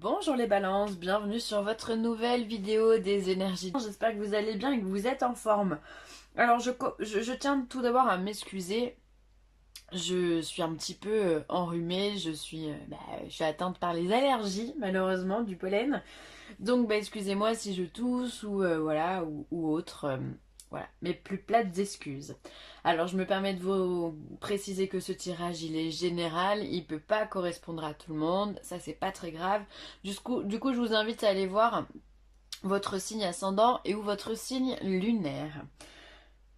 Bonjour les balances, bienvenue sur votre nouvelle vidéo des énergies. J'espère que vous allez bien et que vous êtes en forme. Alors je tiens tout d'abord à m'excuser. Je suis un petit peu enrhumée, je suis atteinte par les allergies malheureusement du pollen. Donc excusez-moi si je tousse ou voilà ou autre. Voilà, mes plus plates excuses. Alors je me permets de vous préciser que ce tirage il est général, il peut pas correspondre à tout le monde, ça c'est pas très grave. Du coup, je vous invite à aller voir votre signe ascendant et ou votre signe lunaire.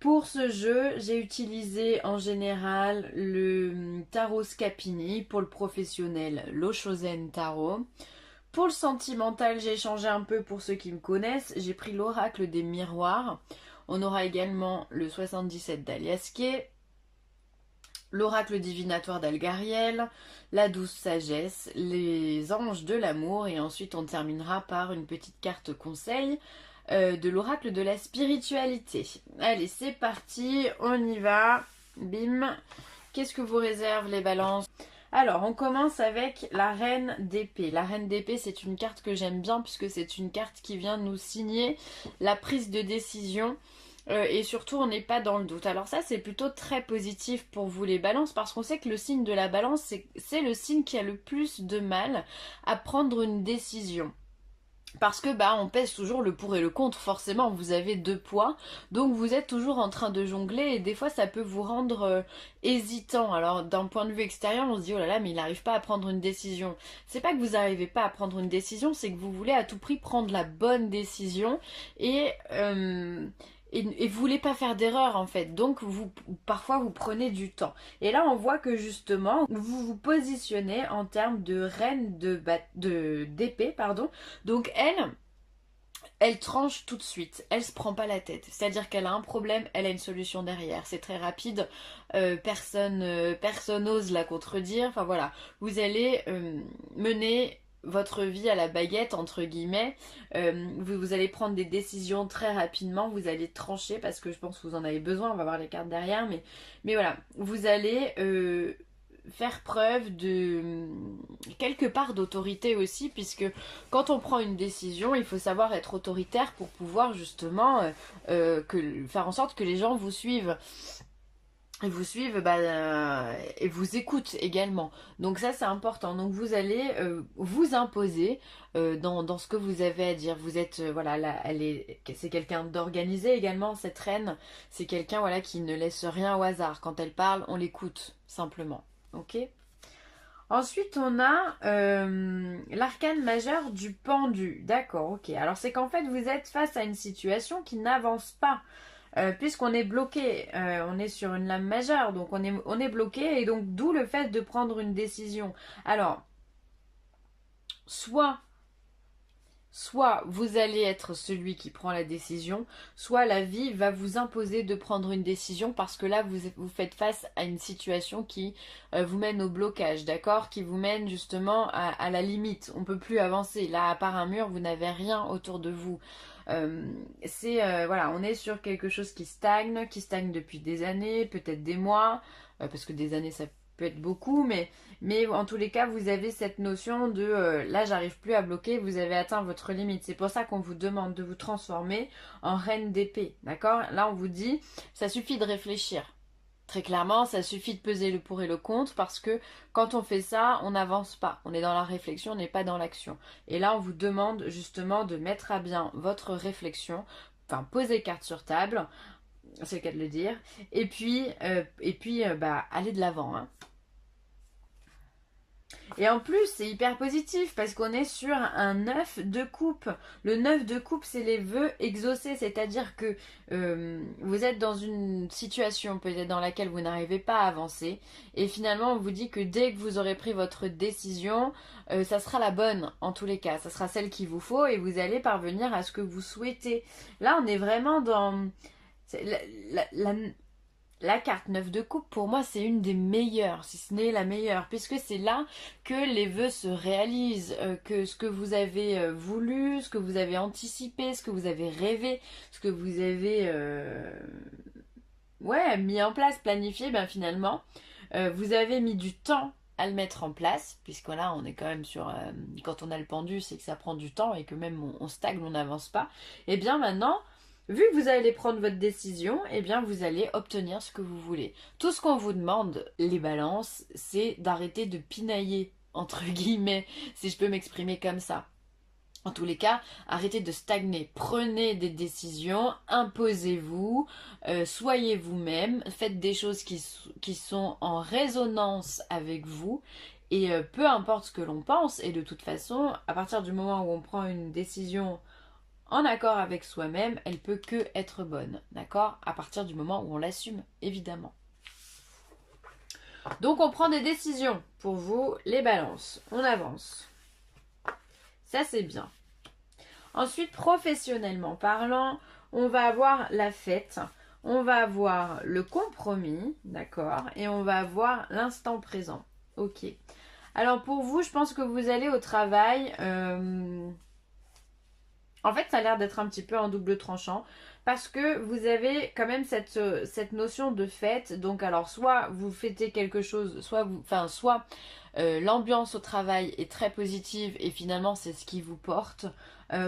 Pour ce jeu, j'ai utilisé en général le tarot Scapini, pour le professionnel l'Oshozen Tarot. Pour le sentimental, j'ai changé un peu pour ceux qui me connaissent. J'ai pris l'oracle des miroirs. On aura également le 77 d'Aliasquet, l'oracle divinatoire d'Algariel, la douce sagesse, les anges de l'amour et ensuite on terminera par une petite carte conseil de l'oracle de la spiritualité. Allez, c'est parti, on y va. Bim. Qu'est-ce que vous réserve les balances? Alors, on commence avec la reine d'épée. La reine d'épée, c'est une carte que j'aime bien puisque c'est une carte qui vient nous signer la prise de décision. Et surtout, on n'est pas dans le doute. Alors ça, c'est plutôt très positif pour vous les balances parce qu'on sait que le signe de la balance, c'est le signe qui a le plus de mal à prendre une décision. Parce que on pèse toujours le pour et le contre, forcément vous avez deux poids, donc vous êtes toujours en train de jongler et des fois ça peut vous rendre hésitant. Alors d'un point de vue extérieur on se dit oh là là mais il n'arrive pas à prendre une décision. C'est pas que vous n'arrivez pas à prendre une décision, c'est que vous voulez à tout prix prendre la bonne décision et vous voulez pas faire d'erreur en fait, donc parfois vous prenez du temps. Et là on voit que justement vous vous positionnez en termes de reine d'épée, pardon. Donc elle tranche tout de suite, elle se prend pas la tête, c'est-à-dire qu'elle a un problème, elle a une solution derrière, c'est très rapide, personne n'ose la contredire, enfin voilà, vous allez mener votre vie à la baguette entre guillemets. Vous allez prendre des décisions très rapidement, vous allez trancher parce que je pense que vous en avez besoin, on va voir les cartes derrière, mais voilà, vous allez faire preuve de quelque part d'autorité aussi, puisque quand on prend une décision, il faut savoir être autoritaire pour pouvoir justement faire en sorte que les gens vous suivent. Et vous suivent et vous écoutent également. Donc ça c'est important. Donc vous allez vous imposer dans ce que vous avez à dire. Vous êtes voilà là, c'est quelqu'un d'organisé également cette reine. C'est quelqu'un voilà qui ne laisse rien au hasard. Quand elle parle, on l'écoute simplement. Ok. Ensuite, on a l'arcane majeur du pendu. D'accord, ok. Alors, c'est qu'en fait, vous êtes face à une situation qui n'avance pas. Puisqu'on est bloqué, on est sur une lame majeure, donc on est bloqué, et donc d'où le fait de prendre une décision. Alors, soit vous allez être celui qui prend la décision, soit la vie va vous imposer de prendre une décision parce que là vous faites face à une situation qui vous mène au blocage, d'accord? Qui vous mène justement à la limite. On peut plus avancer. Là, à part un mur, vous n'avez rien autour de vous. Voilà, on est sur quelque chose qui stagne depuis des années, peut-être des mois, parce que des années ça peut être beaucoup, mais en tous les cas, vous avez cette notion de là, j'arrive plus à bloquer, vous avez atteint votre limite. C'est pour ça qu'on vous demande de vous transformer en reine d'épée, d'accord? Là, on vous dit, ça suffit de réfléchir. Très clairement, ça suffit de peser le pour et le contre parce que quand on fait ça, on n'avance pas. On est dans la réflexion, on n'est pas dans l'action. Et là, on vous demande justement de mettre à bien votre réflexion, enfin poser carte sur table, c'est le cas de le dire, et puis aller de l'avant, hein. Et en plus, c'est hyper positif parce qu'on est sur un 9 de coupe. Le 9 de coupe, c'est les vœux exaucés, c'est-à-dire que vous êtes dans une situation peut-être dans laquelle vous n'arrivez pas à avancer et finalement on vous dit que dès que vous aurez pris votre décision, ça sera la bonne en tous les cas, ça sera celle qu'il vous faut et vous allez parvenir à ce que vous souhaitez. Là, on est vraiment dans... La carte 9 de coupe, pour moi, c'est une des meilleures, si ce n'est la meilleure, puisque c'est là que les vœux se réalisent, que ce que vous avez voulu, ce que vous avez anticipé, ce que vous avez rêvé, ce que vous avez mis en place, planifié, finalement, vous avez mis du temps à le mettre en place, puisque là on est quand même sur, quand on a le pendu, c'est que ça prend du temps et que même on stagne, on n'avance pas. Et bien maintenant, vu que vous allez prendre votre décision, et bien vous allez obtenir ce que vous voulez. Tout ce qu'on vous demande, les balances, c'est d'arrêter de pinailler, entre guillemets, si je peux m'exprimer comme ça. En tous les cas, arrêtez de stagner, prenez des décisions, imposez-vous, soyez vous-même, faites des choses qui sont en résonance avec vous, et peu importe ce que l'on pense, et de toute façon, à partir du moment où on prend une décision en accord avec soi-même, elle peut que être bonne, d'accord? À partir du moment où on l'assume, évidemment. Donc on prend des décisions pour vous, les balances, on avance. Ça c'est bien. Ensuite, professionnellement parlant, on va avoir la fête, on va avoir le compromis, d'accord, et on va avoir l'instant présent. Ok. Alors pour vous, je pense que vous allez au travail. En fait, ça a l'air d'être un petit peu en double tranchant. Parce que vous avez quand même cette notion de fête. Donc alors, soit vous fêtez quelque chose, soit l'ambiance au travail est très positive et finalement c'est ce qui vous porte.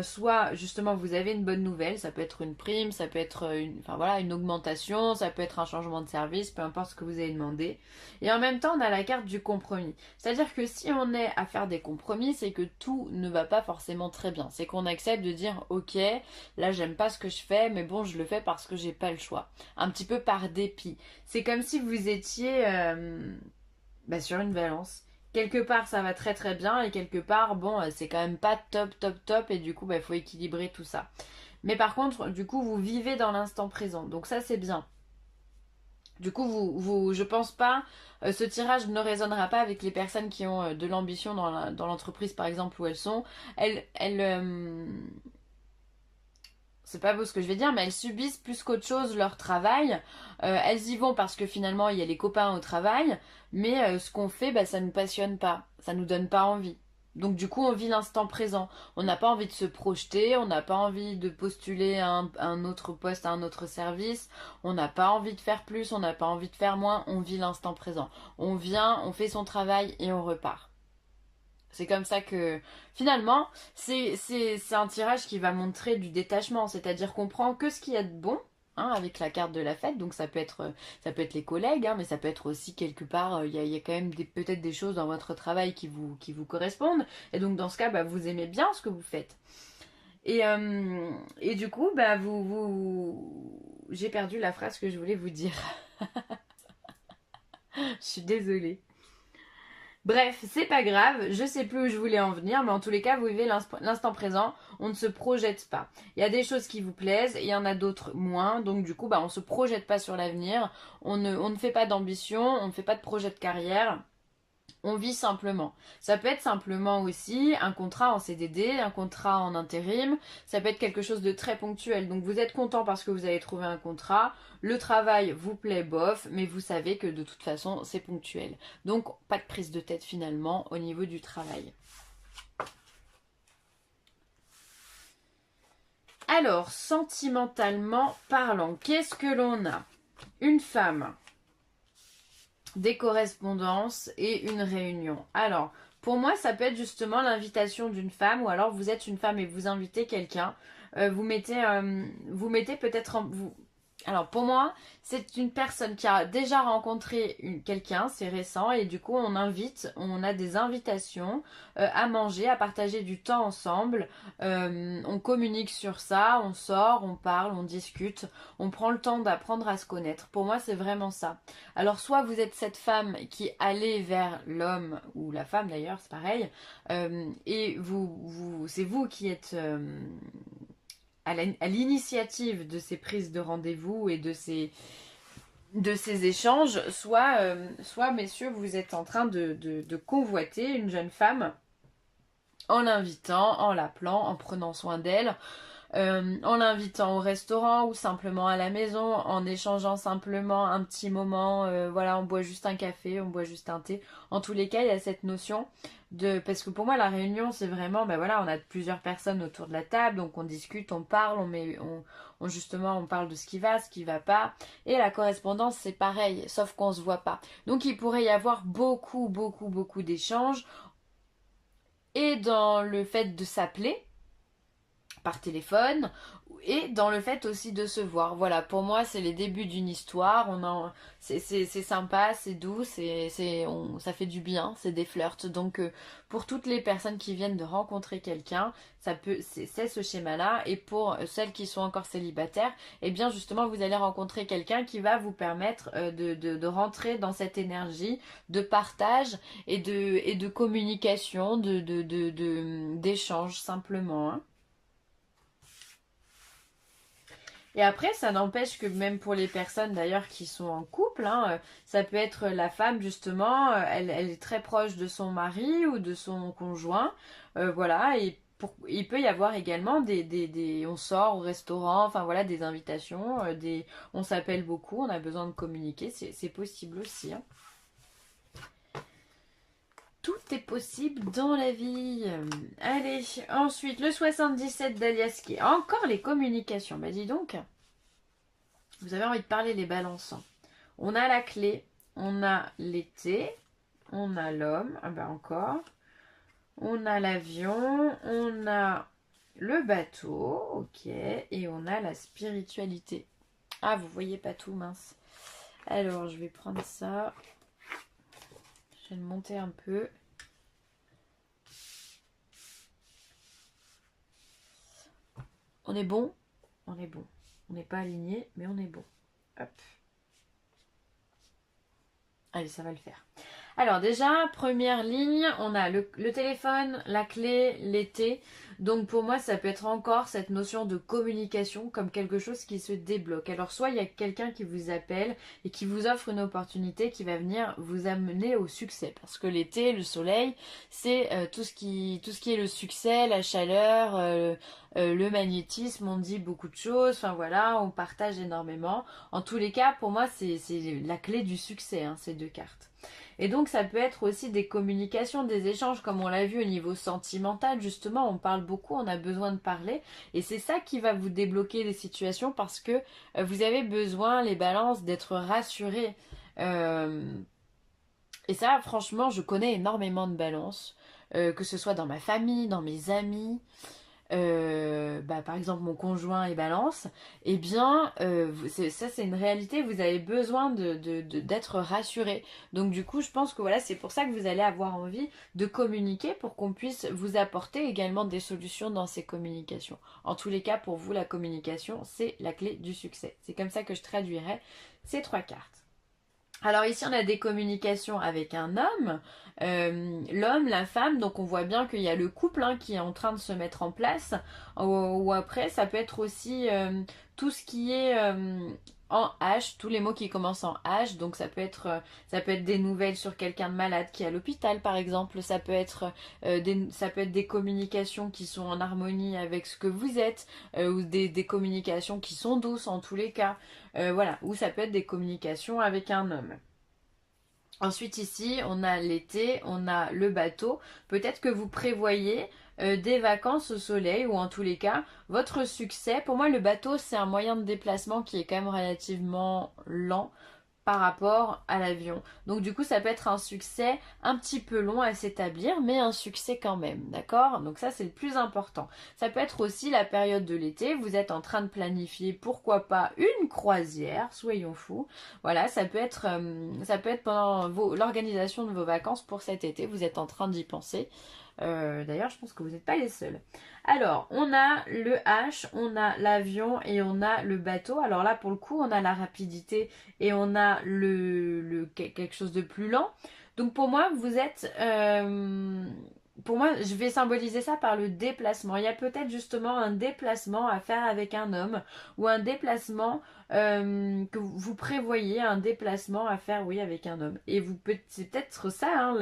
Soit justement vous avez une bonne nouvelle, ça peut être une prime, ça peut être une augmentation, ça peut être un changement de service, peu importe ce que vous avez demandé. Et en même temps on a la carte du compromis. C'est-à-dire que si on est à faire des compromis, c'est que tout ne va pas forcément très bien. C'est qu'on accepte de dire ok, là j'aime pas ce que je fais, mais bon je le fais parce que j'ai pas le choix. Un petit peu par dépit. C'est comme si vous étiez sur une balance. Quelque part ça va très très bien et quelque part bon c'est quand même pas top et du coup il faut équilibrer tout ça. Mais par contre du coup vous vivez dans l'instant présent donc ça c'est bien. Du coup je pense pas, ce tirage ne résonnera pas avec les personnes qui ont de l'ambition dans l'entreprise par exemple où elles sont. C'est pas beau ce que je vais dire, mais elles subissent plus qu'autre chose leur travail. Elles y vont parce que finalement il y a les copains au travail, mais ce qu'on fait, ça nous passionne pas, ça nous donne pas envie. Donc du coup on vit l'instant présent. On n'a pas envie de se projeter, on n'a pas envie de postuler à un autre poste, à un autre service, on n'a pas envie de faire plus, on n'a pas envie de faire moins, on vit l'instant présent. On vient, on fait son travail et on repart. C'est comme ça que finalement, c'est un tirage qui va montrer du détachement, c'est-à-dire qu'on prend que ce qu'il y a de bon, hein, avec la carte de la fête. Donc ça peut être les collègues, hein, mais ça peut être aussi quelque part, il y a quand même peut-être des choses dans votre travail qui vous correspondent. Et donc dans ce cas, vous aimez bien ce que vous faites. Et du coup, j'ai perdu la phrase que je voulais vous dire. Je suis désolée. Bref, c'est pas grave, je sais plus où je voulais en venir, mais en tous les cas, vous vivez l'instant présent, on ne se projette pas. Il y a des choses qui vous plaisent, il y en a d'autres moins, donc du coup, on se projette pas sur l'avenir, on ne fait pas d'ambition, on ne fait pas de projet de carrière. On vit simplement. Ça peut être simplement aussi un contrat en CDD, un contrat en intérim. Ça peut être quelque chose de très ponctuel. Donc vous êtes content parce que vous avez trouvé un contrat. Le travail vous plaît bof, mais vous savez que de toute façon c'est ponctuel. Donc pas de prise de tête finalement au niveau du travail. Alors, sentimentalement parlant, qu'est-ce que l'on a? Une femme, des correspondances et une réunion. Alors, pour moi, ça peut être justement l'invitation d'une femme, ou alors vous êtes une femme et vous invitez quelqu'un. Vous mettez peut-être alors pour moi, c'est une personne qui a déjà rencontré quelqu'un, c'est récent, et du coup on a des invitations à manger, à partager du temps ensemble. On communique sur ça, on sort, on parle, on discute, on prend le temps d'apprendre à se connaître. Pour moi, c'est vraiment ça. Alors soit vous êtes cette femme qui allait vers l'homme, ou la femme d'ailleurs, c'est pareil, et c'est vous qui êtes à l'initiative de ces prises de rendez-vous et de ces échanges, soit messieurs, vous êtes en train de convoiter une jeune femme en l'invitant, en l'appelant, en prenant soin d'elle. en l'invitant au restaurant ou simplement à la maison, en échangeant simplement un petit moment, voilà, on boit juste un café, on boit juste un thé. En tous les cas, il y a cette notion de... Parce que pour moi, la réunion, c'est vraiment, ben voilà, on a plusieurs personnes autour de la table, donc on discute, on parle, justement, on parle de ce qui va pas. Et la correspondance, c'est pareil, sauf qu'on se voit pas. Donc il pourrait y avoir beaucoup, beaucoup, beaucoup d'échanges. Et dans le fait de s'appeler par téléphone et dans le fait aussi de se voir. Voilà, pour moi, c'est les débuts d'une histoire. C'est sympa, c'est doux, ça fait du bien, c'est des flirts. Donc, pour toutes les personnes qui viennent de rencontrer quelqu'un, c'est ce schéma-là. Et pour celles qui sont encore célibataires, eh bien, justement, vous allez rencontrer quelqu'un qui va vous permettre de rentrer dans cette énergie de partage et de communication, d'échange simplement, hein. Et après, ça n'empêche que même pour les personnes d'ailleurs qui sont en couple, hein, ça peut être la femme justement, elle est très proche de son mari ou de son conjoint, voilà, et il peut y avoir également on sort au restaurant, enfin voilà, des invitations, on s'appelle beaucoup, on a besoin de communiquer, c'est possible aussi, hein. Tout est possible dans la vie. Allez, ensuite, le 77 d'Aliaski. Encore les communications. Bah dis donc, vous avez envie de parler les balances. On a la clé, on a l'été, on a l'homme, ah bah encore. On a l'avion, on a le bateau, ok. Et on a la spiritualité. Ah, vous voyez pas tout, mince. Alors, je vais prendre ça. Je vais le monter un peu. On est bon? On est bon. On n'est pas aligné, mais on est bon. Hop. Allez, ça va le faire. Alors déjà, première ligne, on a le téléphone, la clé, l'été. Donc pour moi, ça peut être encore cette notion de communication comme quelque chose qui se débloque. Alors soit il y a quelqu'un qui vous appelle et qui vous offre une opportunité qui va venir vous amener au succès. Parce que l'été, le soleil, c'est tout ce qui est le succès, la chaleur, le magnétisme, on dit beaucoup de choses. Enfin voilà, on partage énormément. En tous les cas, pour moi, c'est la clé du succès, hein, ces deux cartes. Et donc ça peut être aussi des communications, des échanges, comme on l'a vu au niveau sentimental, justement, on parle beaucoup, on a besoin de parler, et c'est ça qui va vous débloquer les situations parce que vous avez besoin, les balances, d'être rassurés. Et ça, franchement, je connais énormément de balances, que ce soit dans ma famille, dans mes amis. Par exemple mon conjoint est balance, eh bien ça c'est une réalité, vous avez besoin d'être rassuré. Donc du coup je pense que voilà, c'est pour ça que vous allez avoir envie de communiquer pour qu'on puisse vous apporter également des solutions dans ces communications. En tous les cas, pour vous, la communication, c'est la clé du succès. C'est comme ça que je traduirais ces trois cartes. Alors ici on a des communications avec un homme, l'homme, la femme, donc on voit bien qu'il y a le couple, hein, qui est en train de se mettre en place, ou après ça peut être aussi tout ce qui est en H, tous les mots qui commencent en H, donc ça peut être des nouvelles sur quelqu'un de malade qui est à l'hôpital par exemple, ça peut être des communications qui sont en harmonie avec ce que vous êtes, ou des communications qui sont douces en tous les cas. Voilà, ou ça peut être des communications avec un homme. Ensuite ici, on a l'été, on a le bateau. Peut-être que vous prévoyez des vacances au soleil ou en tous les cas, votre succès. Pour moi, le bateau, c'est un moyen de déplacement qui est quand même relativement lent par rapport à l'avion. Donc du coup, ça peut être un succès un petit peu long à s'établir, mais un succès quand même, d'accord? Donc ça, c'est le plus important. Ça peut être aussi la période de l'été, vous êtes en train de planifier, pourquoi pas, une croisière, soyons fous. Voilà, ça peut être pendant l'organisation de vos vacances pour cet été, vous êtes en train d'y penser. D'ailleurs, je pense que vous n'êtes pas les seuls. Alors, on a le H, on a l'avion et on a le bateau. Alors là, pour le coup, on a la rapidité et on a quelque chose de plus lent. Donc pour moi, vous êtes... pour moi, je vais symboliser ça par le déplacement. Il y a peut-être justement un déplacement à faire avec un homme ou un déplacement que vous prévoyez, un déplacement à faire, oui, avec un homme. Et c'est peut-être ça, hein,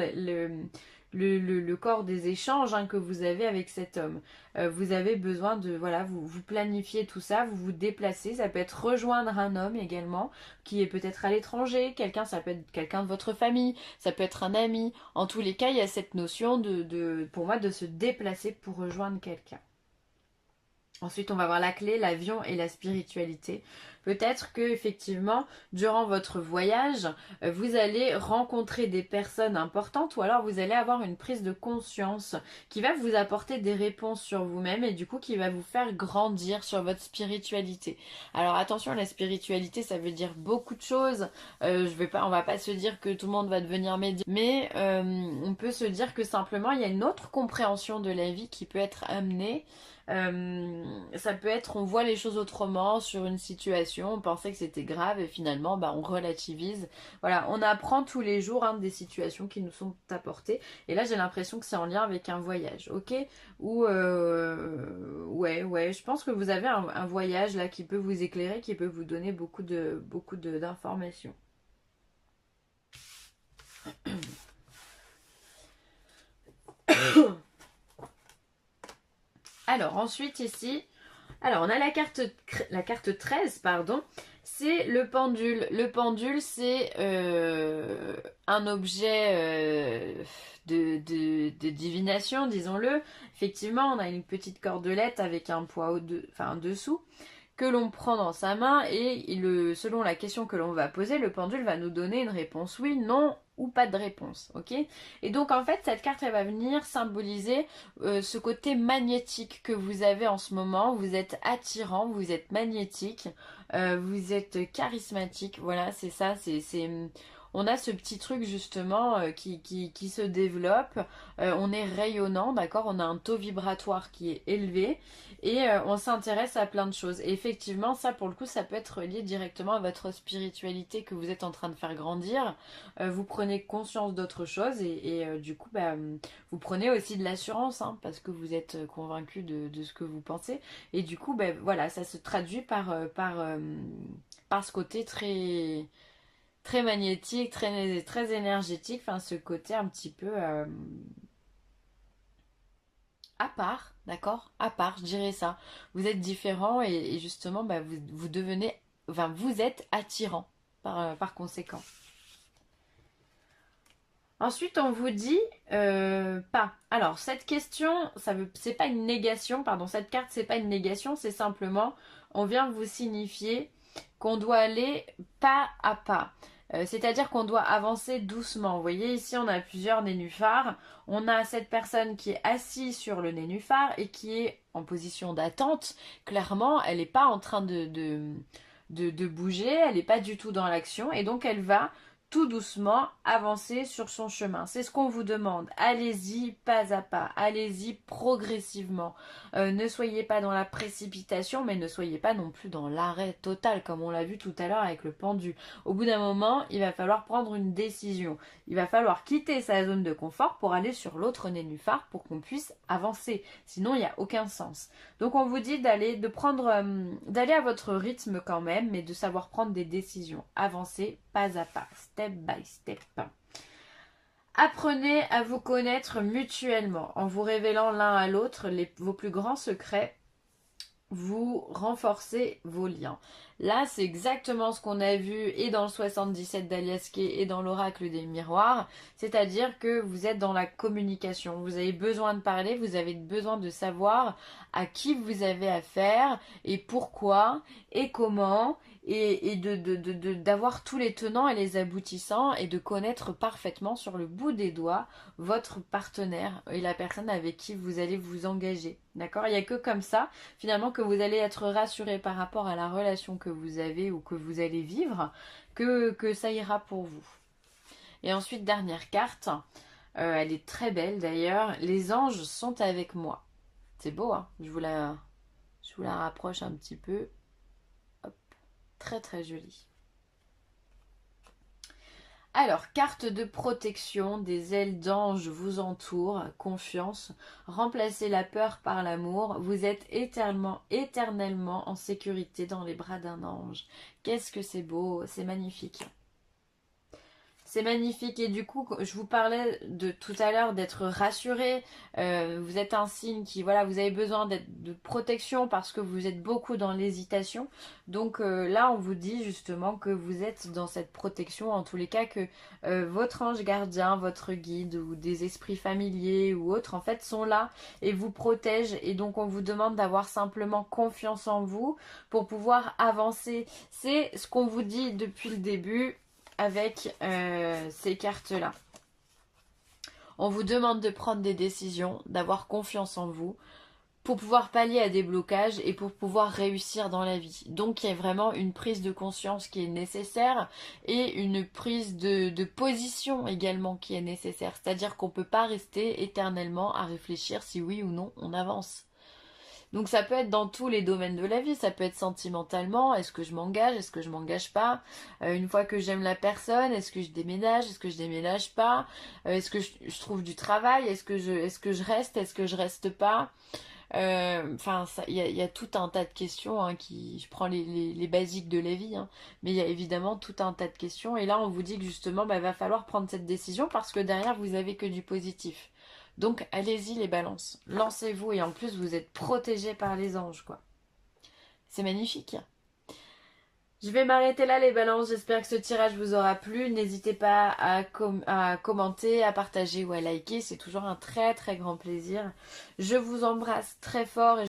le corps des échanges hein, que vous avez avec cet homme. Vous avez besoin de, voilà, vous planifiez tout ça, vous vous déplacez. Ça peut être rejoindre un homme également, qui est peut-être à l'étranger, quelqu'un, ça peut être quelqu'un de votre famille, ça peut être un ami. En tous les cas, il y a cette notion pour moi, de se déplacer pour rejoindre quelqu'un. Ensuite, on va voir la clé, l'avion et la spiritualité. Peut-être que effectivement, durant votre voyage, vous allez rencontrer des personnes importantes ou alors vous allez avoir une prise de conscience qui va vous apporter des réponses sur vous-même et du coup qui va vous faire grandir sur votre spiritualité. Alors attention, la spiritualité, ça veut dire beaucoup de choses. On va pas se dire que tout le monde va devenir médium, mais on peut se dire que simplement il y a une autre compréhension de la vie qui peut être amenée. Ça peut être, on voit les choses autrement sur une situation, on pensait que c'était grave et finalement on relativise. Voilà, on apprend tous les jours hein, des situations qui nous sont apportées. Et là j'ai l'impression que c'est en lien avec un voyage, ok? Ou ouais, je pense que vous avez un voyage là qui peut vous éclairer, qui peut vous donner beaucoup d'informations. Alors ensuite ici, alors on a la carte 13, pardon, c'est le pendule. Le pendule c'est un objet de divination, disons-le. Effectivement, on a une petite cordelette avec un poids dessous que l'on prend dans sa main et selon la question que l'on va poser, le pendule va nous donner une réponse oui, non ou pas de réponse, ok? Et donc en fait cette carte elle va venir symboliser ce côté magnétique que vous avez en ce moment. Vous êtes attirant, vous êtes magnétique, vous êtes charismatique, voilà c'est ça, on a ce petit truc justement qui se développe, on est rayonnant, d'accord, on a un taux vibratoire qui est élevé et on s'intéresse à plein de choses. Et effectivement, ça pour le coup, ça peut être lié directement à votre spiritualité que vous êtes en train de faire grandir. Vous prenez conscience d'autre chose et du coup, vous prenez aussi de l'assurance hein, parce que vous êtes convaincu de ce que vous pensez. Et du coup, voilà, ça se traduit par ce côté très magnétique, très énergétique, enfin ce côté un petit peu à part, d'accord? À part, je dirais ça. Vous êtes différent et justement vous devenez, enfin vous êtes attirant par conséquent. Ensuite, on vous dit pas. Alors, cette question, c'est pas une négation, pardon, cette carte, c'est pas une négation, c'est simplement, on vient vous signifier qu'on doit aller pas à pas. C'est-à-dire qu'on doit avancer doucement. Vous voyez, ici, on a plusieurs nénuphars. On a cette personne qui est assise sur le nénuphar et qui est en position d'attente. Clairement, elle n'est pas en train de bouger, elle n'est pas du tout dans l'action et donc elle va tout doucement avancer sur son chemin. C'est ce qu'on vous demande. Allez-y pas à pas, allez-y progressivement. Ne soyez pas dans la précipitation, mais ne soyez pas non plus dans l'arrêt total, comme on l'a vu tout à l'heure avec le pendu. Au bout d'un moment, il va falloir prendre une décision. Il va falloir quitter sa zone de confort pour aller sur l'autre nénuphar pour qu'on puisse avancer. Sinon, il n'y a aucun sens. Donc on vous dit d'aller à votre rythme quand même, mais de savoir prendre des décisions. Avancer pas à pas, step by step. Apprenez à vous connaître mutuellement en vous révélant l'un à l'autre vos plus grands secrets. Vous renforcez vos liens. Là, c'est exactement ce qu'on a vu et dans le 77 d'Aliaské et dans l'oracle des miroirs. C'est-à-dire que vous êtes dans la communication. Vous avez besoin de parler, vous avez besoin de savoir à qui vous avez affaire et pourquoi et comment et d'avoir tous les tenants et les aboutissants et de connaître parfaitement sur le bout des doigts votre partenaire et la personne avec qui vous allez vous engager. D'accord? Il n'y a que comme ça, finalement, que vous allez être rassuré par rapport à la relation que vous avez ou que vous allez vivre, que ça ira pour vous. Et ensuite, dernière carte, elle est très belle d'ailleurs, les anges sont avec moi. C'est beau, hein? Je vous la rapproche un petit peu. Hop. Très très jolie. Alors, carte de protection, des ailes d'ange vous entourent, confiance, remplacez la peur par l'amour, vous êtes éternellement en sécurité dans les bras d'un ange. Qu'est-ce que c'est beau, c'est magnifique. C'est magnifique. Et du coup, je vous parlais de tout à l'heure d'être rassuré. Vous êtes un signe qui, voilà, vous avez besoin de protection parce que vous êtes beaucoup dans l'hésitation. Donc là, on vous dit justement que vous êtes dans cette protection. En tous les cas, que votre ange gardien, votre guide ou des esprits familiers ou autres, en fait, sont là et vous protègent. Et donc, on vous demande d'avoir simplement confiance en vous pour pouvoir avancer. C'est ce qu'on vous dit depuis le début avec ces cartes-là. On vous demande de prendre des décisions, d'avoir confiance en vous pour pouvoir pallier à des blocages et pour pouvoir réussir dans la vie. Donc il y a vraiment une prise de conscience qui est nécessaire et une prise de position également qui est nécessaire. C'est-à-dire qu'on ne peut pas rester éternellement à réfléchir si oui ou non on avance. Donc ça peut être dans tous les domaines de la vie, ça peut être sentimentalement, est-ce que je m'engage, est-ce que je m'engage pas, une fois que j'aime la personne, est-ce que je déménage, est-ce que je déménage pas, est-ce que je trouve du travail, est-ce que je reste, est-ce que je reste pas. Enfin, il y a tout un tas de questions je prends les basiques de la vie, mais il y a évidemment tout un tas de questions. Et là, on vous dit que justement, va falloir prendre cette décision parce que derrière, vous avez que du positif. Donc, allez-y les balances, lancez-vous et en plus, vous êtes protégés par les anges, quoi. C'est magnifique. Je vais m'arrêter là les balances, j'espère que ce tirage vous aura plu. N'hésitez pas à commenter, à partager ou à liker, c'est toujours un très très grand plaisir. Je vous embrasse très fort.